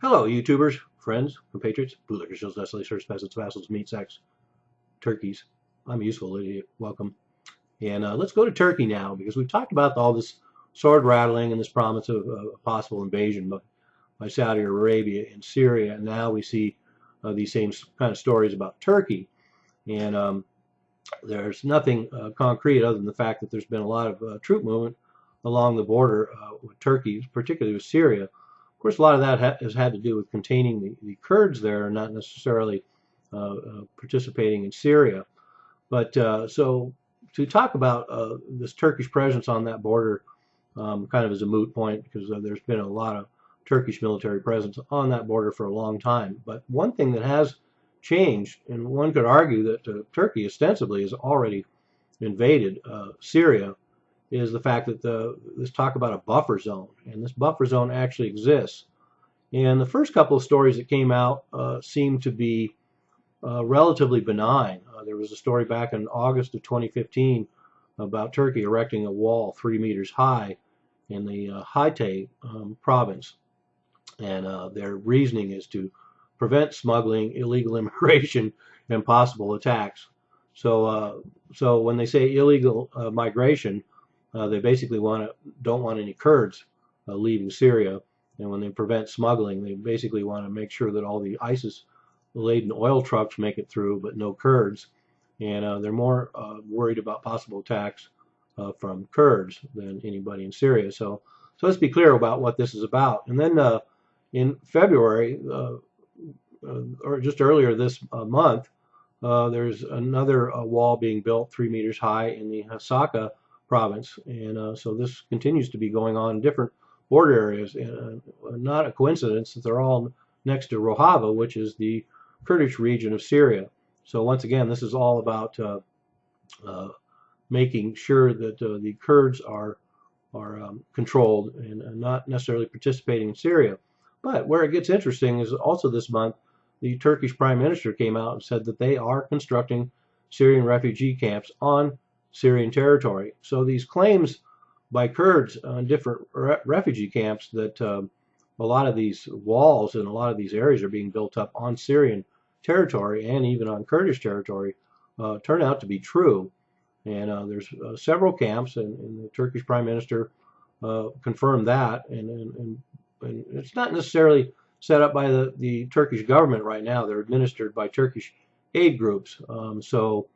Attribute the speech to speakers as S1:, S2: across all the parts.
S1: Hello, YouTubers, friends, compatriots, bootlickers, shills, desolators, peasants, vassals, meat sacks, turkeys. I'm a useful idiot. Welcome. And let's go to Turkey now because we've talked about all this sword rattling and this promise of a possible invasion by Saudi Arabia in Syria. And now we see these same kind of stories about Turkey. And there's nothing concrete other than the fact that there's been a lot of troop movement along the border with Turkey, particularly with Syria. Of course, a lot of that has had to do with containing the Kurds there, not necessarily participating in Syria. But so to talk about this Turkish presence on that border kind of is a moot point because there's been a lot of Turkish military presence on that border for a long time. But one thing that has changed, and one could argue that Turkey ostensibly has already invaded Syria, is the fact that this talk about a buffer zone, and this buffer zone actually exists. And the first couple of stories that came out seemed to be relatively benign. There was a story back in August of 2015 about Turkey erecting a wall 3 meters high in the Hatay province. And their reasoning is to prevent smuggling, illegal immigration, and possible attacks. So when they say illegal migration, they basically don't want any Kurds leaving Syria. And when they prevent smuggling, they basically want to make sure that all the ISIS-laden oil trucks make it through, but no Kurds. And they're more worried about possible attacks from Kurds than anybody in Syria. So let's be clear about what this is about. And then in February, or just earlier this month, there's another wall being built 3 meters high in the Hasaka province. And so this continues to be going on in different border areas. And not a coincidence that they're all next to Rojava, which is the Kurdish region of Syria. So once again, this is all about making sure that the Kurds are controlled and not necessarily participating in Syria. But where it gets interesting is also this month, the Turkish Prime Minister came out and said that they are constructing Syrian refugee camps on Syrian territory. So these claims by Kurds on different refugee camps that a lot of these walls and a lot of these areas are being built up on Syrian territory and even on Kurdish territory turn out to be true. And there's several camps, and the Turkish Prime Minister confirmed that. And it's not necessarily set up by the Turkish government right now. They're administered by Turkish aid groups. So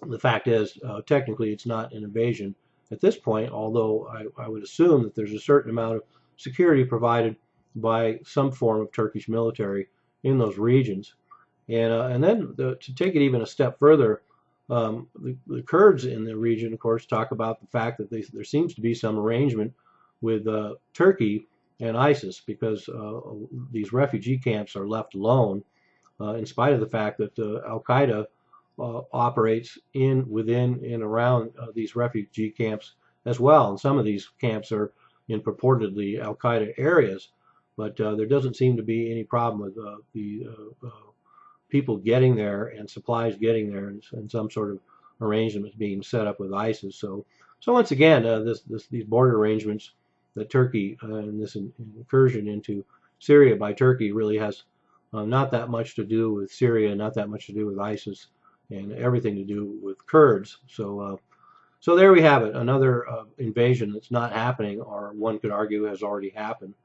S1: the fact is, technically, it's not an invasion at this point, although I would assume that there's a certain amount of security provided by some form of Turkish military in those regions. And then to take it even a step further, the Kurds in the region, of course, talk about the fact that there seems to be some arrangement with Turkey and ISIS because these refugee camps are left alone in spite of the fact that Al-Qaeda operates within and around these refugee camps as well. And some of these camps are in purportedly Al-Qaeda areas, but there doesn't seem to be any problem with the people getting there and supplies getting there, and some sort of arrangements being set up with ISIS. So once again, these border arrangements that Turkey and this incursion into Syria by Turkey really has not that much to do with Syria, not that much to do with ISIS, and everything to do with Kurds. So there we have it, another invasion that's not happening, or one could argue has already happened,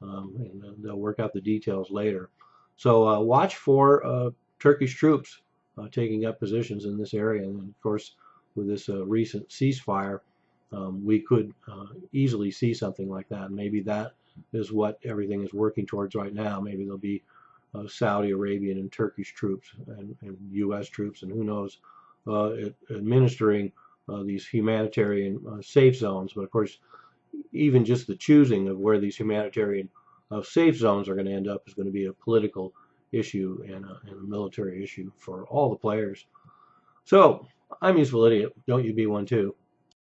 S1: and they'll work out the details later. So watch for Turkish troops taking up positions in this area, and of course, with this recent ceasefire, we could easily see something like that. Maybe that is what everything is working towards right now. Maybe there'll be Saudi Arabian and Turkish troops and U.S. troops, and who knows, administering these humanitarian safe zones. But of course, even just the choosing of where these humanitarian safe zones are going to end up is going to be a political issue and a military issue for all the players. So I'm a useful idiot. Don't you be one too.